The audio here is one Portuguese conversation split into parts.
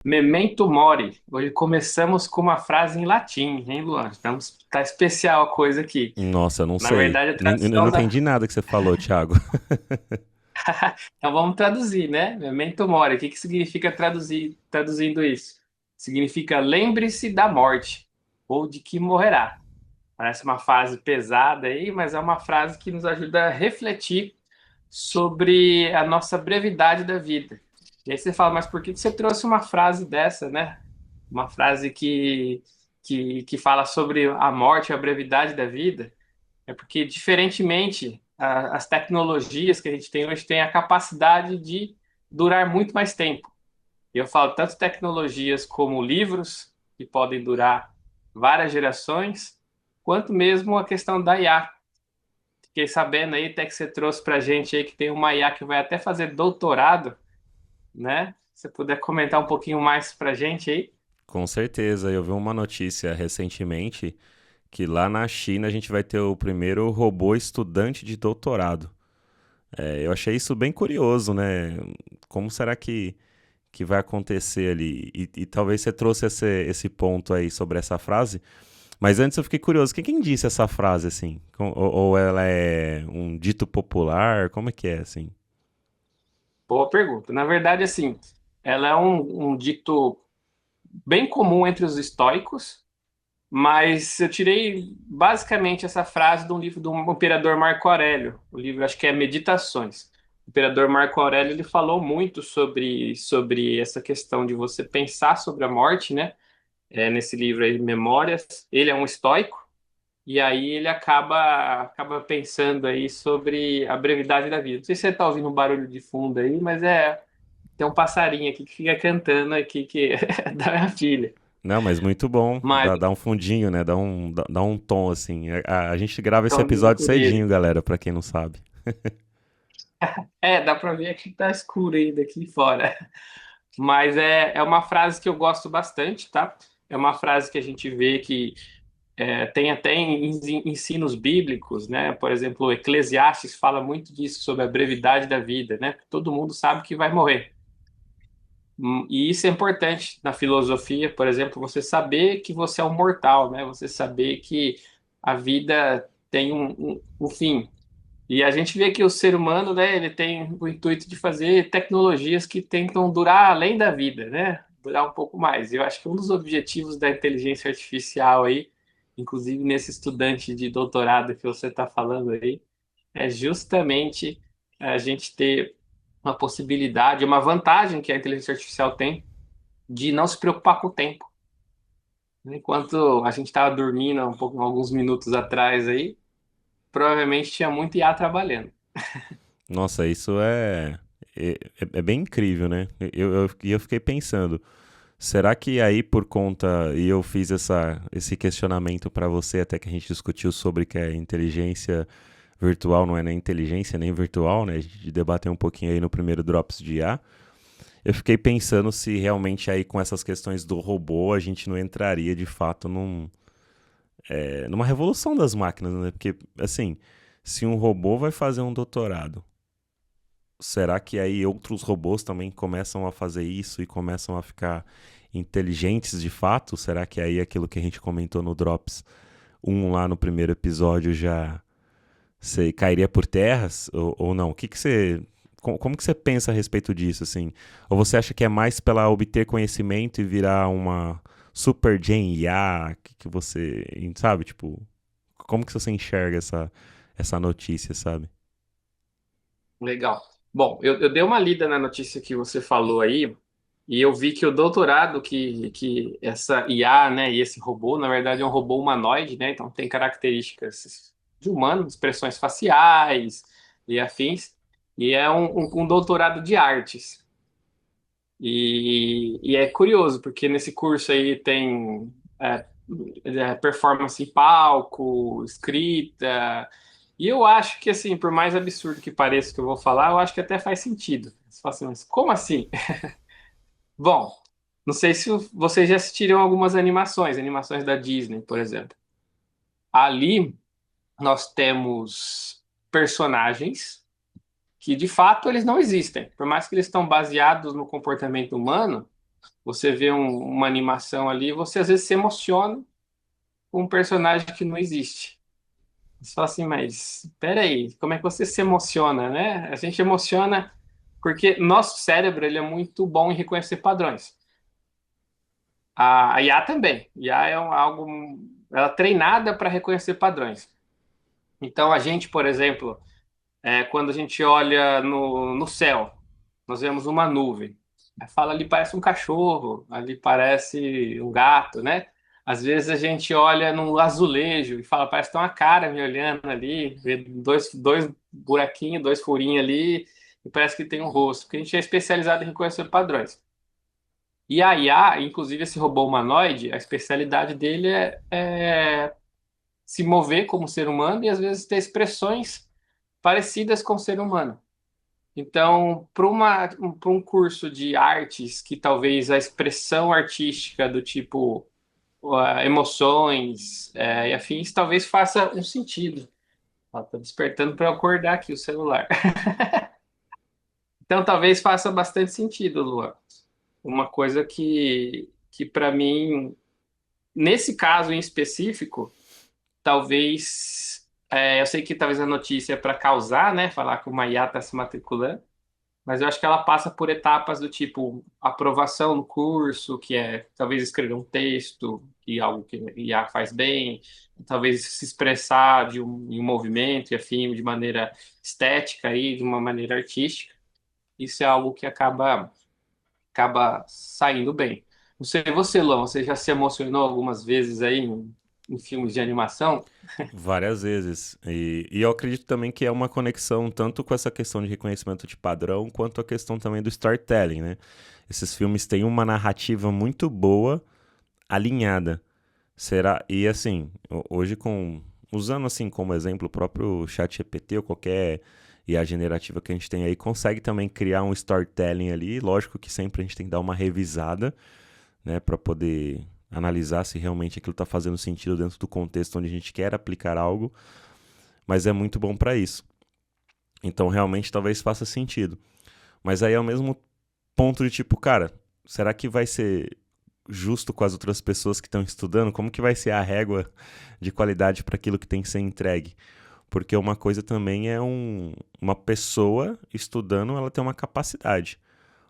Memento mori. Hoje começamos com uma frase em latim, hein, Luan? Tá especial a coisa aqui. Nossa, eu não Na sei. verdade, a Eu não tradução da. entendi nada que você falou, Thiago. Então vamos traduzir, né? Memento mori. O que que significa traduzindo isso? Significa lembre-se da morte, ou de que morrerá. Parece uma frase pesada aí, mas é uma frase que nos ajuda a refletir sobre a nossa brevidade da vida. E aí você fala, mas por que que você trouxe uma frase dessa, né? Uma frase que fala sobre a morte, a brevidade da vida. É porque, diferentemente, as tecnologias que a gente tem hoje têm a capacidade de durar muito mais tempo. E eu falo tanto tecnologias como livros, que podem durar várias gerações, quanto mesmo a questão da IA. Fiquei sabendo aí, até que você trouxe para a gente aí que tem uma IA que vai até fazer doutorado, né? Se você puder comentar um pouquinho mais para a gente aí. Com certeza, eu vi uma notícia recentemente que lá na China a gente vai ter o primeiro robô estudante de doutorado. Eu achei isso bem curioso, né? Como será que vai acontecer ali? E talvez você trouxe esse ponto aí sobre essa frase. Mas antes eu fiquei curioso, quem disse essa frase assim? Ou ela é um dito popular? Como é que é assim? Boa pergunta. Na verdade, assim, ela é um dito bem comum entre os estoicos, mas eu tirei basicamente essa frase de um livro do imperador Marco Aurélio. O livro acho que é Meditações. O imperador Marco Aurélio ele falou muito sobre essa questão de você pensar sobre a morte, né? Nesse livro aí, Memórias. Ele é um estoico. E aí ele acaba pensando aí sobre a brevidade da vida. Não sei se você está ouvindo um barulho de fundo aí, mas tem um passarinho aqui que fica cantando aqui que é da minha filha. Não, mas muito bom. Mas Dá um fundinho, né? Dá um tom, assim. A gente grava esse então de episódio natureza. cedinho, galera, pra quem não sabe. Dá para ver que tá escuro ainda aqui fora. Mas é uma frase que eu gosto bastante, tá? É uma frase que a gente vê que tem até em ensinos bíblicos, né? Por exemplo, o Eclesiastes fala muito disso, sobre a brevidade da vida, né? Todo mundo sabe que vai morrer. E isso é importante na filosofia, por exemplo, você saber que você é um mortal, né? Você saber que a vida tem um fim. E a gente vê que o ser humano, né, ele tem o intuito de fazer tecnologias que tentam durar além da vida, né? Durar um pouco mais. Eu acho que um dos objetivos da inteligência artificial aí, inclusive nesse estudante de doutorado que você está falando aí, é justamente a gente ter uma possibilidade, uma vantagem que a inteligência artificial tem de não se preocupar com o tempo. Enquanto a gente estava dormindo um pouco, alguns minutos atrás aí, provavelmente tinha muito IA trabalhando. Nossa, é bem incrível, né? Eu fiquei pensando, será que aí por conta, e eu fiz esse questionamento pra você até que a gente discutiu sobre que a inteligência virtual não é nem inteligência nem virtual, né? A gente debateu um pouquinho aí no primeiro Drops de IA. Eu fiquei pensando se realmente aí com essas questões do robô a gente não entraria de fato numa revolução das máquinas, né? Porque, assim, se um robô vai fazer um doutorado, será que aí outros robôs também começam a fazer isso e começam a ficar inteligentes de fato? Será que aí aquilo que a gente comentou no Drops um lá no primeiro episódio já cairia por terras ou não? O que que você como que você pensa a respeito disso, assim? Ou você acha que é mais pela obter conhecimento e virar uma super Gen IA que você, sabe, tipo, como que você enxerga essa notícia, sabe? Legal. Bom, eu dei uma lida na notícia que você falou aí, e eu vi que o doutorado que essa IA, né, e esse robô, na verdade, é um robô humanoide, né? Então tem características de humano, expressões faciais e afins, e é um doutorado de artes. E é curioso, porque nesse curso aí tem é, performance em palco, escrita. E eu acho que, assim, por mais absurdo que pareça que eu vou falar, eu acho que até faz sentido. Você fala assim, mas como assim? Bom, não sei se vocês já assistiram algumas animações, animações da Disney, por exemplo. Ali nós temos personagens que, de fato, eles não existem. Por mais que eles estão baseados no comportamento humano, Você vê uma animação ali, você às vezes se emociona com um personagem que não existe. Só assim, mas peraí, como é que você se emociona, né? A gente emociona porque nosso cérebro ele é muito bom em reconhecer padrões. A IA também. IA é algo, ela é treinada para reconhecer padrões. Então a gente, por exemplo, quando a gente olha no céu, nós vemos uma nuvem. Aí fala ali parece um cachorro, ali parece um gato, né? Às vezes a gente olha num azulejo e fala, parece que tem uma cara me olhando ali, vê dois buraquinhos, dois furinhos ali, e parece que tem um rosto, porque a gente é especializado em reconhecer padrões. E a IA, inclusive esse robô humanoide, a especialidade dele é se mover como ser humano e às vezes ter expressões parecidas com o ser humano. Então, para um curso de artes que talvez a expressão artística do tipo emoções e afins talvez faça um sentido. Ó, tô despertando para eu acordar aqui o celular. Então, talvez faça bastante sentido, Luan. Uma coisa que para mim, nesse caso em específico, talvez. Eu sei que talvez a notícia é para causar, né? Falar que uma IA está se matriculando. Mas eu acho que ela passa por etapas do tipo aprovação no curso, que é talvez escrever um texto, que é algo que IA faz bem, talvez se expressar em um movimento e afim de maneira estética aí, de uma maneira artística. Isso é algo que acaba saindo bem. Não sei você, Lô, você já se emocionou algumas vezes aí em filmes de animação? Várias vezes. E eu acredito também que é uma conexão tanto com essa questão de reconhecimento de padrão, quanto a questão também do storytelling, né? Esses filmes têm uma narrativa muito boa, alinhada. Será? E assim, hoje usando assim como exemplo o próprio ChatGPT ou qualquer IA generativa que a gente tem aí, consegue também criar um storytelling ali. Lógico que sempre a gente tem que dar uma revisada, né, para poder analisar se realmente aquilo está fazendo sentido dentro do contexto onde a gente quer aplicar algo, mas é muito bom para isso. Então, realmente, talvez faça sentido. Mas aí é o mesmo ponto de tipo, cara, será que vai ser justo com as outras pessoas que estão estudando? Como que vai ser a régua de qualidade para aquilo que tem que ser entregue? Porque uma coisa também é uma pessoa estudando, ela tem uma capacidade.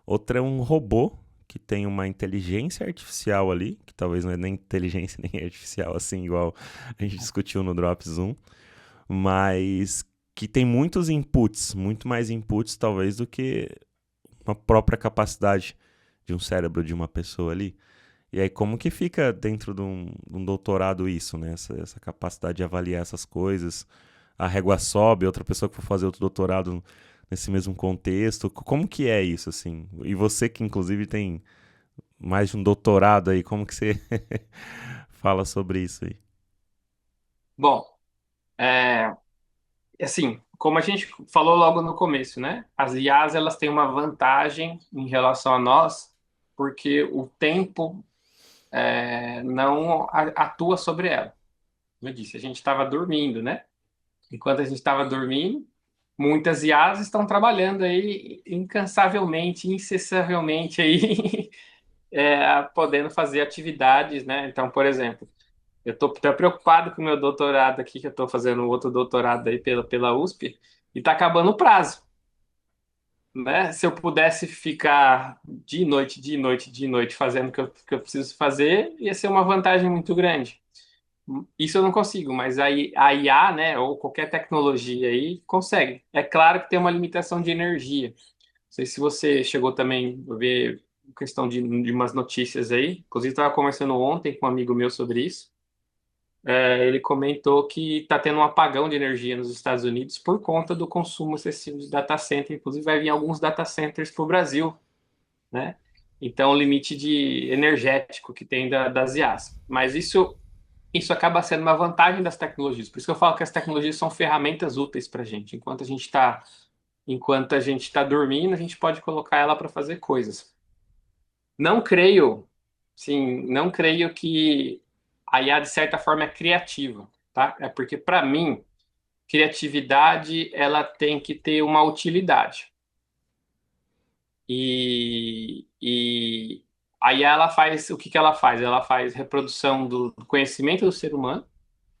Outra é um robô que tem uma inteligência artificial ali, que talvez não é nem inteligência nem artificial assim, igual a gente discutiu no Drops 1, mas que tem muitos inputs, muito mais inputs talvez do que uma própria capacidade de um cérebro de uma pessoa ali. E aí como que fica dentro de um doutorado isso, né? Essa capacidade de avaliar essas coisas, a régua sobe, outra pessoa que for fazer outro doutorado nesse mesmo contexto, como que é isso, assim? E você que inclusive tem mais de um doutorado aí, como que você fala sobre isso aí? Bom, é, assim, como a gente falou logo no começo, né? As IAs elas têm uma vantagem em relação a nós, porque o tempo não atua sobre ela. Como eu disse, a gente estava dormindo, né? Enquanto a gente estava dormindo, muitas IAs estão trabalhando aí incansavelmente, incessavelmente aí, podendo fazer atividades, né? Então, por exemplo, eu estou até preocupado com o meu doutorado aqui, que eu estou fazendo outro doutorado aí pela USP, e está acabando o prazo, né? Se eu pudesse ficar de noite, de noite, de noite fazendo o que eu preciso fazer, ia ser uma vantagem muito grande. Isso eu não consigo, mas a IA, né, ou qualquer tecnologia aí, consegue. É claro que tem uma limitação de energia. Não sei se você chegou também a ver questão de umas notícias aí. Inclusive, estava conversando ontem com um amigo meu sobre isso. Ele comentou que está tendo um apagão de energia nos Estados Unidos por conta do consumo excessivo de data center. Inclusive, vai vir alguns data centers para o Brasil, né? Então, o limite de energético que tem das IAs. Mas isso acaba sendo uma vantagem das tecnologias. Por isso que eu falo que as tecnologias são ferramentas úteis para a gente. Enquanto a gente está dormindo, a gente pode colocar ela para fazer coisas. Não creio, sim, não creio que a IA de certa forma é criativa, tá? É porque para mim criatividade ela tem que ter uma utilidade. E Aí ela faz, o que que ela faz? Ela faz reprodução do conhecimento do ser humano,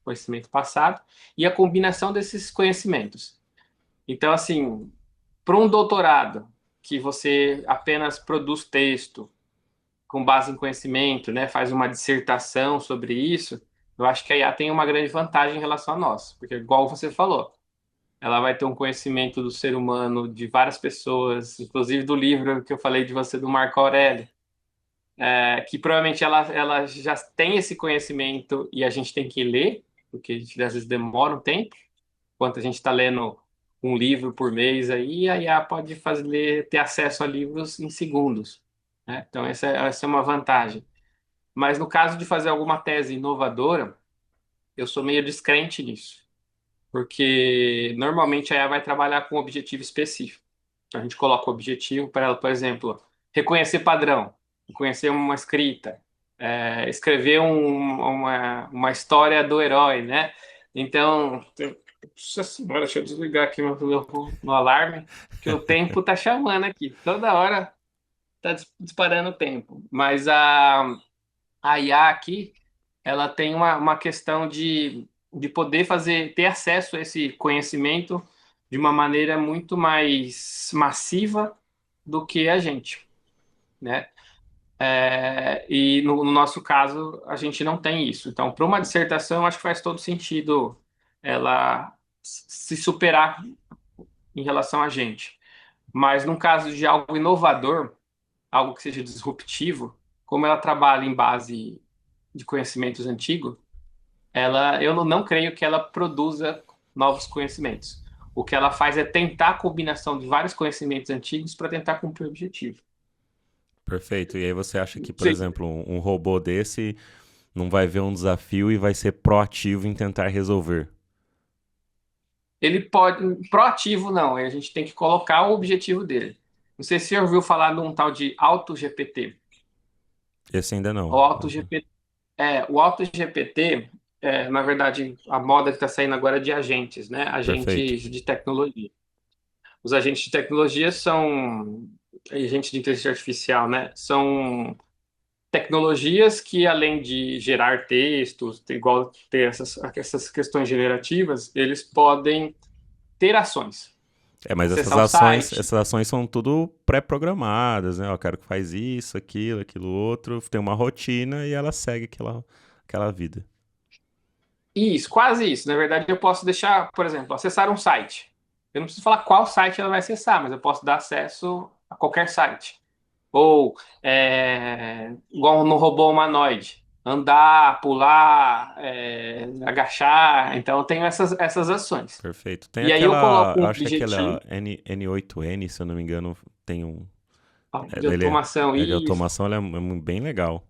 conhecimento passado, e a combinação desses conhecimentos. Então, assim, para um doutorado, que você apenas produz texto com base em conhecimento, né, faz uma dissertação sobre isso, eu acho que a IA tem uma grande vantagem em relação a nós, porque igual você falou, ela vai ter um conhecimento do ser humano, de várias pessoas, inclusive do livro que eu falei de você, do Marco Aurélio, que provavelmente ela já tem esse conhecimento e a gente tem que ler, porque a gente às vezes demora um tempo, enquanto a gente está lendo um livro por mês aí, a IA pode fazer, ter acesso a livros em segundos, né? Então essa é uma vantagem. Mas no caso de fazer alguma tese inovadora, eu sou meio descrente nisso, porque normalmente a IA vai trabalhar com um objetivo específico. A gente coloca o objetivo para ela, por exemplo, reconhecer padrão, reconhecer uma escrita, escrever uma história do herói, né? Então, nossa senhora, deixa eu desligar aqui meu alarme, que o tempo tá chamando aqui. Toda hora tá disparando o tempo. Mas a IA aqui, ela tem uma questão de poder ter acesso a esse conhecimento de uma maneira muito mais massiva do que a gente, né? E no nosso caso, a gente não tem isso. Então, para uma dissertação, eu acho que faz todo sentido ela se superar em relação a gente. Mas num caso de algo inovador, algo que seja disruptivo, como ela trabalha em base de conhecimentos antigos, eu não creio que ela produza novos conhecimentos. O que ela faz é tentar a combinação de vários conhecimentos antigos para tentar cumprir o objetivo. Perfeito. E aí você acha que, por Sim. exemplo, um robô desse não vai ver um desafio e vai ser proativo em tentar resolver? Ele pode. Proativo não, a gente tem que colocar o objetivo dele. Não sei se você ouviu falar de um tal de AutoGPT. Esse ainda O não. AutoGPT, o AutoGPT na verdade, a moda que está saindo agora é de agentes, né? Perfeito. Agentes de tecnologia. Os agentes de tecnologia são agentes de inteligência artificial, né? São tecnologias que, além de gerar textos, igual ter essas questões generativas, eles podem ter ações. É, mas Acessar um site. essas ações são tudo pré-programadas, né? Eu quero que faz isso, aquilo outro, tem uma rotina e ela segue aquela vida. Isso, quase isso. Na verdade, eu posso deixar, por exemplo, acessar um site. Eu não preciso falar qual site ela vai acessar, mas eu posso dar acesso a qualquer site. Ou, igual no robô humanoide, andar, pular, agachar. Então, eu tenho essas ações. Perfeito. Tem E aí eu coloco eu um acho que aquela objetivo N8N, se eu não me engano, tem um. de Ele automação. é de Isso, automação, ele é bem legal.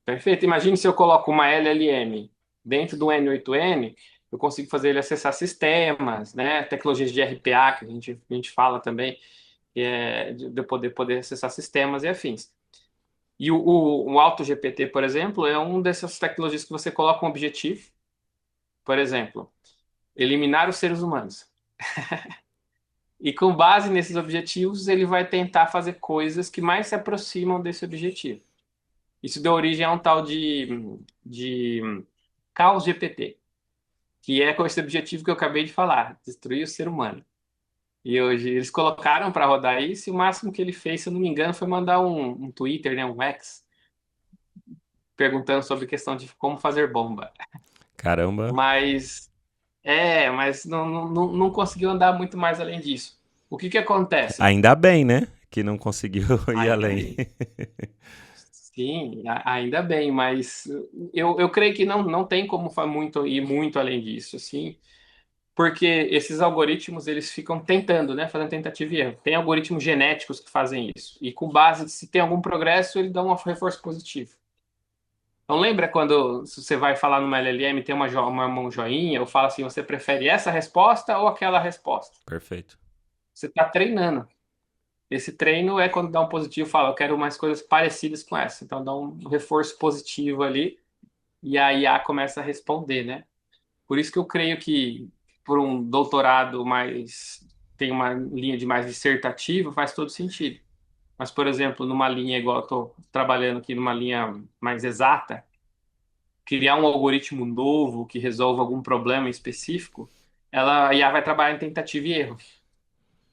perfeito. Imagine se eu coloco uma LLM dentro do N8N, eu consigo fazer ele acessar sistemas, né? Tecnologias de RPA, que a gente fala também, que é de poder acessar sistemas e afins. E o AutoGPT, por exemplo, é uma dessas tecnologias que você coloca um objetivo, por exemplo, eliminar os seres humanos. E com base nesses objetivos, ele vai tentar fazer coisas que mais se aproximam desse objetivo. Isso deu origem a um tal de Caos GPT, que é com esse objetivo que eu acabei de falar, destruir o ser humano. E hoje eles colocaram para rodar isso, e o máximo que ele fez, se eu não me engano, foi mandar um Twitter, né, um X, perguntando sobre questão de como fazer bomba. Caramba. Mas não conseguiu andar muito mais além disso. O que que acontece? Ainda bem, né? Que não conseguiu ir Ainda além. bem. Sim, ainda bem, mas eu creio que não tem como ir muito além disso, assim, porque esses algoritmos eles ficam tentando, né, fazendo tentativa e erro. Tem algoritmos genéticos que fazem isso, e com base se tem algum progresso, ele dá um reforço positivo. Então lembra quando você vai falar numa LLM, tem uma mão joinha, ou fala assim, você prefere essa resposta ou aquela resposta? Perfeito. Você está treinando. Esse treino é quando dá um positivo, fala, eu quero mais coisas parecidas com essa. Então dá um reforço positivo ali e a IA começa a responder, né? Por isso que eu creio que por um doutorado mais tem uma linha de mais dissertativa, faz todo sentido. Mas, por exemplo, numa linha igual eu estou trabalhando aqui, numa linha mais exata, criar um algoritmo novo que resolva algum problema específico, a IA vai trabalhar em tentativa e erro.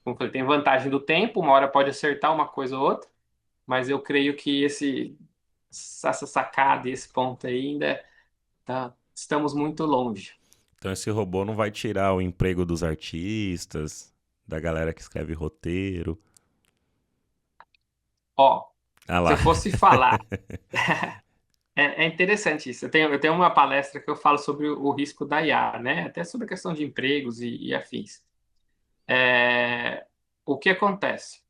Como eu falei, tem vantagem do tempo, uma hora pode acertar uma coisa ou outra, mas eu creio que essa sacada e esse ponto aí ainda estamos muito longe. Então esse robô não vai tirar o emprego dos artistas, da galera que escreve roteiro. Ó, Ah se lá. eu fosse falar, é interessante isso. Eu tenho uma palestra que eu falo sobre o risco da IA, né? Até sobre a questão de empregos e afins. O que acontece?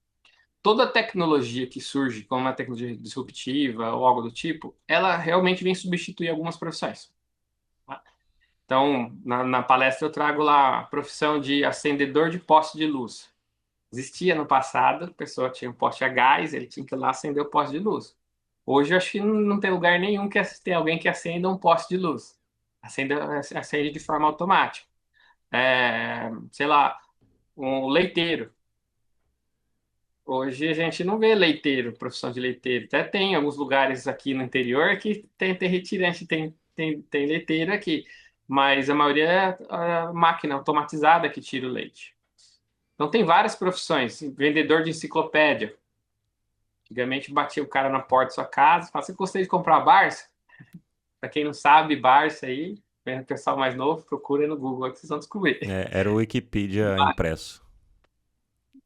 Toda tecnologia que surge como uma tecnologia disruptiva ou algo do tipo, ela realmente vem substituir algumas profissões. Tá? Então, na palestra eu trago lá a profissão de acendedor de poste de luz. Existia no passado, a pessoa tinha um poste a gás, ele tinha que ir lá acender o poste de luz. Hoje eu acho que não tem lugar nenhum que tem alguém que acenda um poste de luz. Acende de forma automática. Sei lá, um leiteiro. Hoje a gente não vê leiteiro, profissão de leiteiro. Até tem alguns lugares aqui no interior que tem retirante, tem leiteiro aqui. Mas a maioria é a máquina automatizada que tira o leite. Então tem várias profissões. Vendedor de enciclopédia. Antigamente batia o cara na porta da sua casa e falava, você gostaria de comprar a Barça? Para quem não sabe, Barça aí, o pessoal mais novo, procura no Google que vocês vão descobrir. É, era o Wikipedia impresso.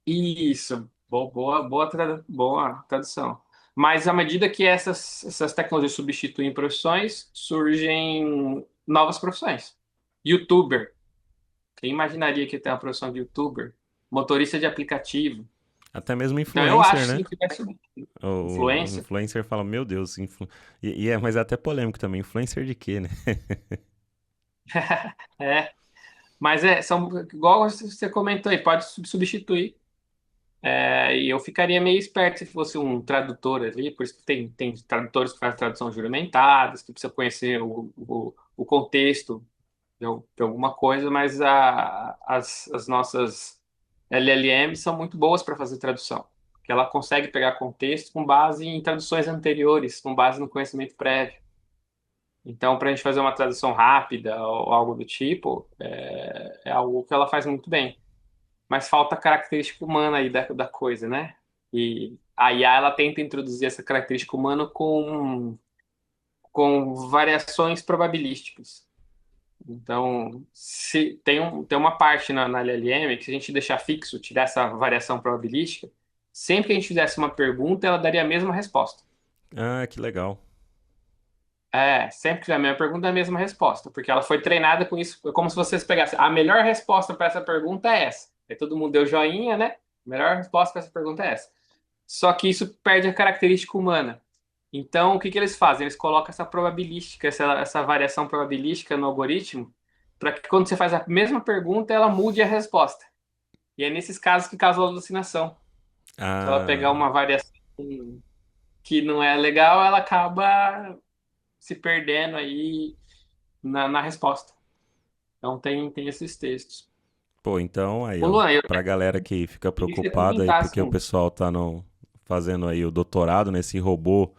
Isso, boa tradução. Mas à medida que essas tecnologias substituem profissões, surgem novas profissões. YouTuber. Quem imaginaria que tem uma profissão de YouTuber? Motorista de aplicativo. Até mesmo Então eu influencer, acho né? sim que vai subir. O Influência. influencer fala, meu Deus, mas é até polêmico também. Influencer de quê, né? É, mas são igual você comentou aí, pode substituir. E eu ficaria meio esperto se fosse um tradutor ali, por isso que tem tradutores que fazem tradução juramentadas, que precisa conhecer o contexto de alguma coisa, mas as nossas LLMs são muito boas para fazer tradução, porque ela consegue pegar contexto com base em traduções anteriores, com base no conhecimento prévio. Então, para a gente fazer uma tradução rápida ou algo do tipo, é algo que ela faz muito bem, mas falta a característica humana aí da coisa, né? E a IA ela tenta introduzir essa característica humana com variações probabilísticas. Então, se tem uma parte na LLM que se a gente deixar fixo, tirar essa variação probabilística, sempre que a gente fizesse uma pergunta, ela daria a mesma resposta. Ah, que legal. Sempre que fizer a mesma pergunta, é a mesma resposta, porque ela foi treinada com isso. É como se vocês pegassem a melhor resposta para essa pergunta é essa. Aí todo mundo deu joinha, né? A melhor resposta para essa pergunta é essa. Só que isso perde a característica humana. Então, o que eles fazem? Eles colocam essa probabilística, essa variação probabilística no algoritmo, para que quando você faz a mesma pergunta, ela mude a resposta. E é nesses casos que causa alucinação. Se ela Ah, pegar uma variação que não é legal, ela acaba se perdendo aí na resposta. Então tem esses textos. pô, então aí, Ô ó, Luan, eu pra galera que fica queria que você preocupada aí comentasse porque o um. pessoal tá fazendo aí o doutorado nesse robô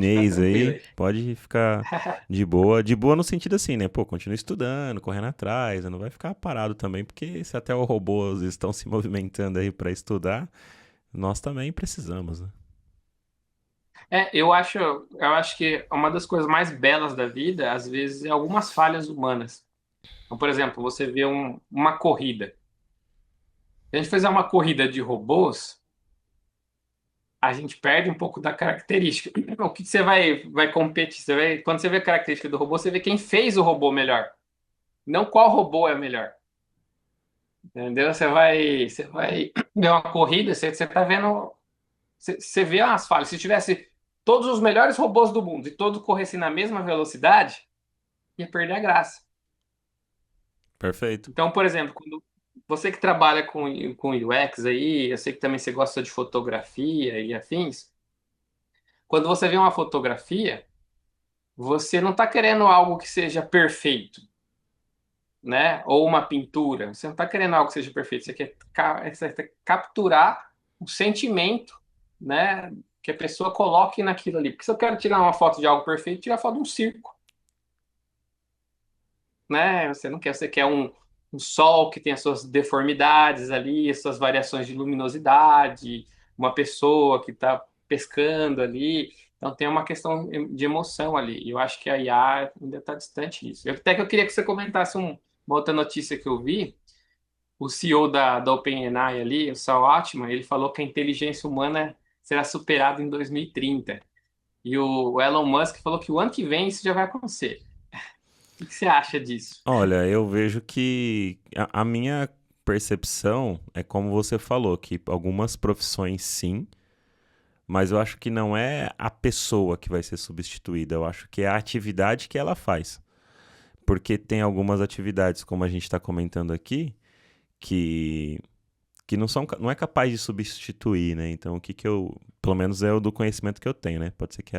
Posso ficar chinês tranquilo aí, aí. pode ficar de boa. De boa no sentido assim, né? Pô, continua estudando, correndo atrás, né? Não vai ficar parado também, porque se até os robôs estão se movimentando aí pra estudar, nós também precisamos, né? Eu acho que uma das coisas mais belas da vida, às vezes, é algumas falhas humanas. Então, por exemplo, você vê uma corrida. Se a gente fizer uma corrida de robôs, a gente perde um pouco da característica. O que você vai competir? Quando você vê a característica do robô, você vê quem fez o robô melhor, não qual robô é melhor. Entendeu? Você vai ver uma corrida, você tá vendo. Você vê as falhas. Se tivesse todos os melhores robôs do mundo e todos corressem na mesma velocidade, ia perder a graça. Perfeito. Então, por exemplo, quando você que trabalha com UX aí, eu sei que também você gosta de fotografia e afins, quando você vê uma fotografia, você não está querendo algo que seja perfeito, né? Ou uma pintura. Você não está querendo algo que seja perfeito. Você quer capturar o sentimento né, que a pessoa coloque naquilo ali. Porque se eu quero tirar uma foto de algo perfeito, tirar foto de um circo, né? Você não quer, você quer um sol que tem as suas deformidades ali, as suas variações de luminosidade, uma pessoa que está pescando ali. Então tem uma questão de emoção ali. E eu acho que a IA ainda está distante disso. Até que eu queria que você comentasse uma outra notícia que eu vi. O CEO da OpenAI ali, o Sam Altman, ele falou que a inteligência humana será superada em 2030. E o Elon Musk falou que o ano que vem isso já vai acontecer. O que você acha disso? Olha, eu vejo que a minha percepção é como você falou, que algumas profissões sim, mas eu acho que não é a pessoa que vai ser substituída, eu acho que é a atividade que ela faz. Porque tem algumas atividades, como a gente está comentando aqui, que, que não é capaz de substituir, né? Então, o que que eu, pelo menos é o do conhecimento que eu tenho, né? Pode ser que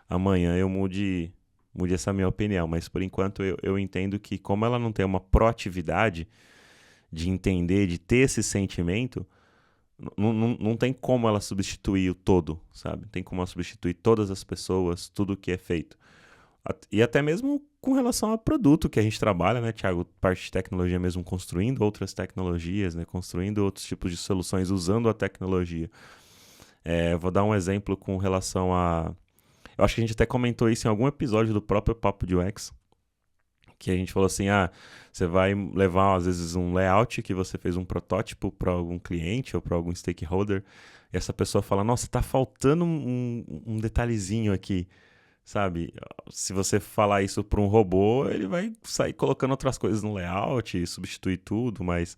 amanhã eu mude essa minha opinião, mas por enquanto eu entendo que como ela não tem uma proatividade de entender, de ter esse sentimento, não tem como ela substituir o todo, sabe? Não tem como ela substituir todas as pessoas, tudo o que é feito. E até mesmo com relação ao produto que a gente trabalha, né, Thiago? Parte de tecnologia mesmo, construindo outras tecnologias, né? Construindo outros tipos de soluções usando a tecnologia. Vou dar um exemplo com relação a... Eu acho que a gente até comentou isso em algum episódio do próprio Papo de UX, que a gente falou assim, você vai levar às vezes um layout que você fez um protótipo para algum cliente ou para algum stakeholder, e essa pessoa fala, nossa, tá faltando um detalhezinho aqui, sabe? Se você falar isso para um robô, ele vai sair colocando outras coisas no layout, substituir tudo, mas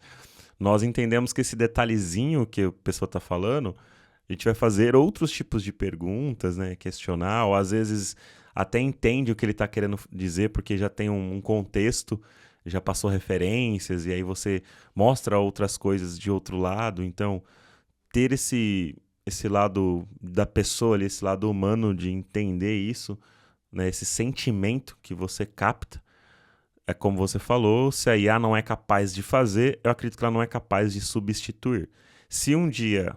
nós entendemos que esse detalhezinho que a pessoa está falando, a gente vai fazer outros tipos de perguntas, né? Questionar, ou às vezes até entende o que ele está querendo dizer, porque já tem um contexto, já passou referências, e aí você mostra outras coisas de outro lado. Então, ter esse lado da pessoa ali, esse lado humano de entender isso, né? Esse sentimento que você capta, é como você falou, se a IA não é capaz de fazer, eu acredito que ela não é capaz de substituir. Se um dia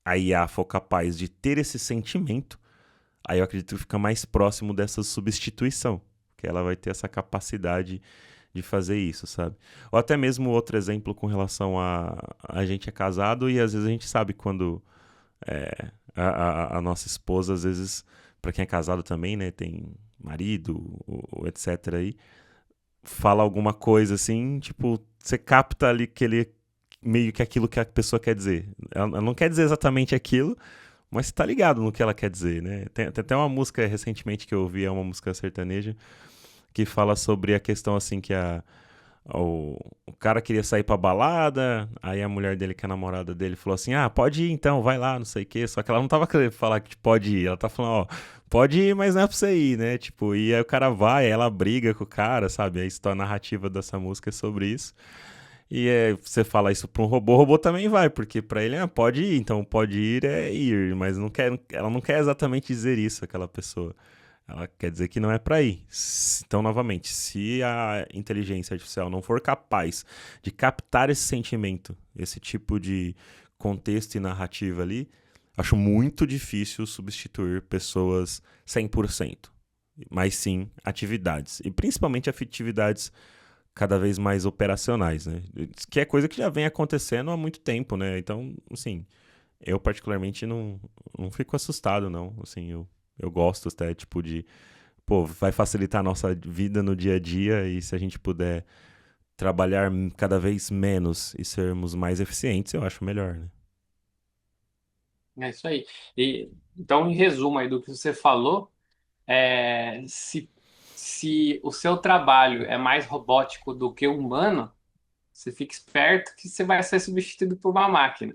a IA for capaz de ter esse sentimento, aí eu acredito que fica mais próximo dessa substituição, que ela vai ter essa capacidade de fazer isso, sabe? Ou até mesmo outro exemplo com relação a gente é casado e às vezes a gente sabe quando a nossa esposa, às vezes, para quem é casado também, né, tem marido, ou etc. aí, fala alguma coisa assim, tipo, você capta ali que ele meio que aquilo que a pessoa quer dizer. Ela não quer dizer exatamente aquilo, mas você tá ligado no que ela quer dizer, né? Tem até uma música recentemente que eu ouvi, é uma música sertaneja, que fala sobre a questão assim que o cara queria sair pra balada, aí a mulher dele, que é a namorada dele, falou assim: pode ir então, vai lá, não sei o quê. Só que ela não tava querendo falar que pode ir, ela tá falando: ó, pode ir, mas não é pra você ir, né? Tipo, e aí o cara vai, ela briga com o cara, sabe? A história narrativa dessa música é sobre isso. E você fala isso pra um robô, o robô também vai, porque pra ele, pode ir, então pode ir é ir, mas ela não quer exatamente dizer isso, aquela pessoa. Ela quer dizer que não é para ir. Então, novamente, se a inteligência artificial não for capaz de captar esse sentimento, esse tipo de contexto e narrativa ali, acho muito difícil substituir pessoas 100%. Mas sim atividades. E principalmente atividades cada vez mais operacionais, né? Que é coisa que já vem acontecendo há muito tempo, né? Então, assim, eu particularmente não fico assustado, não. Assim, eu gosto até, tipo, de... Pô, vai facilitar a nossa vida no dia a dia e se a gente puder trabalhar cada vez menos e sermos mais eficientes, eu acho melhor, né? É isso aí. Então, em resumo aí do que você falou, se o seu trabalho é mais robótico do que humano, você fica esperto que você vai ser substituído por uma máquina.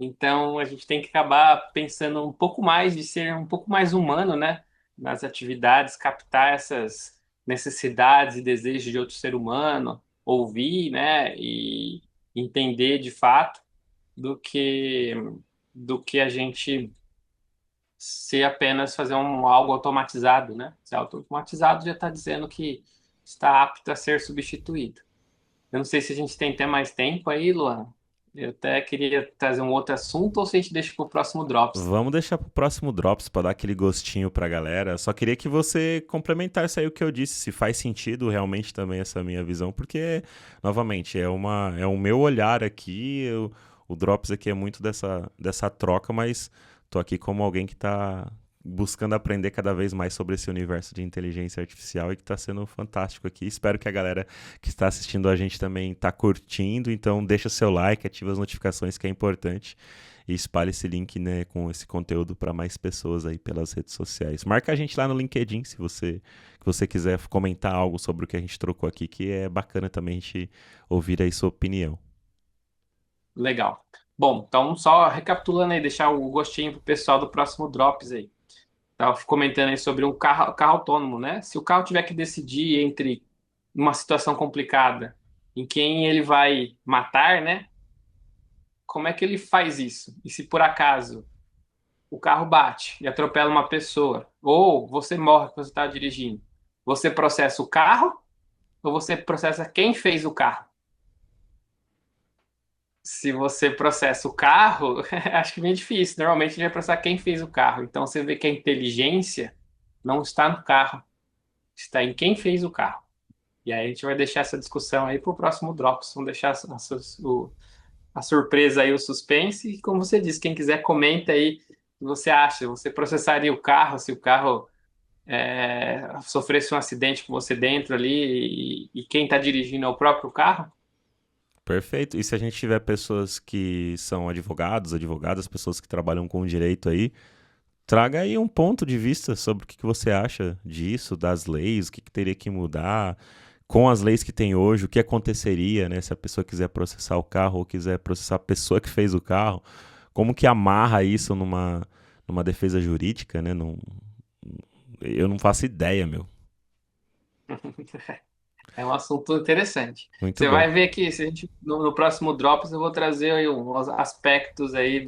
Então, a gente tem que acabar pensando um pouco mais de ser um pouco mais humano, né? Nas atividades, captar essas necessidades e desejos de outro ser humano, ouvir, né? E entender de fato do que do que a gente ser apenas fazer algo automatizado, né? Se é automatizado já está dizendo que está apto a ser substituído. Eu não sei se a gente tem até mais tempo aí, Luan. Eu até queria trazer um outro assunto, ou se a gente deixa para o próximo Drops? Vamos deixar pro próximo Drops para dar aquele gostinho pra galera. Só queria que você complementasse aí o que eu disse, se faz sentido realmente também essa minha visão, porque, novamente, é o meu olhar aqui, o Drops aqui é muito dessa troca, mas tô aqui como alguém que tá buscando aprender cada vez mais sobre esse universo de inteligência artificial e que tá sendo fantástico aqui. Espero que a galera que está assistindo a gente também tá curtindo, então deixa seu like, ativa as notificações que é importante e espalhe esse link, né, com esse conteúdo para mais pessoas aí pelas redes sociais. Marca a gente lá no LinkedIn se você quiser comentar algo sobre o que a gente trocou aqui, que é bacana também a gente ouvir aí sua opinião. Legal. Bom, então só recapitulando aí, deixar o gostinho pro pessoal do próximo Drops aí. Tava comentando aí sobre um carro autônomo, né? Se o carro tiver que decidir entre uma situação complicada em quem ele vai matar, né? Como é que ele faz isso? E se por acaso o carro bate e atropela uma pessoa, ou você morre quando você está dirigindo, você processa o carro ou você processa quem fez o carro? Se você processa o carro, acho que é meio difícil. Normalmente a gente vai processar quem fez o carro. Então você vê que a inteligência não está no carro, está em quem fez o carro. E aí a gente vai deixar essa discussão aí para o próximo Drops. Vamos deixar a surpresa aí, o suspense. E como você disse, quem quiser comenta aí o que você acha. Você processaria o carro se o carro sofresse um acidente com você dentro ali e quem está dirigindo é o próprio carro? Perfeito. E se a gente tiver pessoas que são advogados, advogadas, pessoas que trabalham com direito aí, traga aí um ponto de vista sobre o que você acha disso, das leis, o que teria que mudar, com as leis que tem hoje, o que aconteceria, né, se a pessoa quiser processar o carro ou quiser processar a pessoa que fez o carro, como que amarra isso numa defesa jurídica, né? Eu não faço ideia, meu. É um assunto interessante. Muito Você bom. vai ver que se a gente, no próximo Drops eu vou trazer aí uns aspectos aí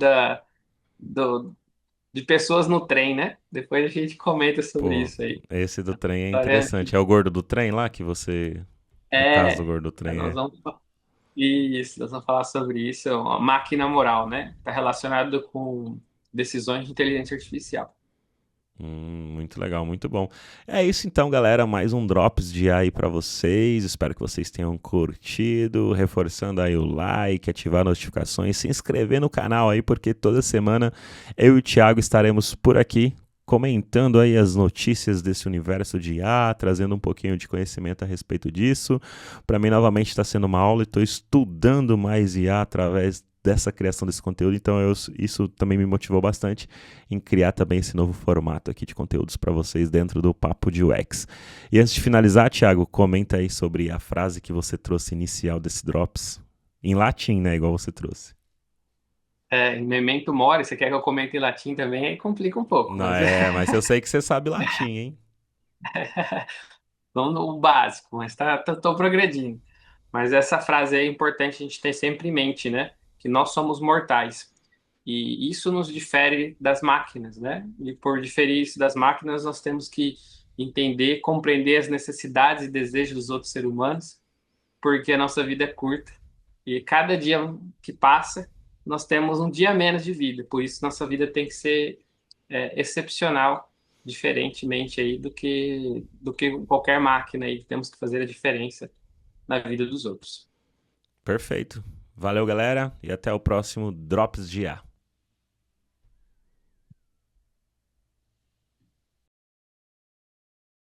de pessoas no trem, né? Depois a gente comenta sobre Pô, isso aí. esse do trem é Olha, interessante. É o gordo do trem lá que você. O caso do É, gordo do trem nós é. vamos, nós vamos falar sobre isso, a máquina moral, né? Está relacionado com decisões de inteligência artificial. Muito legal, muito bom. É isso então, galera. Mais um Drops de aí pra vocês. Espero que vocês tenham curtido. Reforçando aí o like, ativar notificações, se inscrever no canal aí, porque toda semana eu e o Thiago estaremos por aqui comentando aí as notícias desse universo de IA, trazendo um pouquinho de conhecimento a respeito disso. Para mim, novamente, está sendo uma aula e estou estudando mais IA através dessa criação desse conteúdo, então isso também me motivou bastante em criar também esse novo formato aqui de conteúdos para vocês dentro do Papo de UX. E antes de finalizar, Thiago, comenta aí sobre a frase que você trouxe inicial desse Drops, em latim, né, igual você trouxe. Em Memento Mori, você quer que eu comente em latim também? Aí complica um pouco, Não mas mas eu sei que você sabe latim, hein? vamos no básico, mas tô progredindo. Mas essa frase é importante a gente ter sempre em mente, né? Que nós somos mortais. E isso nos difere das máquinas, né? E por diferir isso das máquinas, nós temos que entender, compreender as necessidades e desejos dos outros seres humanos, porque a nossa vida é curta. E cada dia que passa, nós temos um dia a menos de vida. Por isso, nossa vida tem que ser excepcional, diferentemente aí do que qualquer máquina aí. Temos que fazer a diferença na vida dos outros. Perfeito. Valeu, galera, e até o próximo Drops de IA.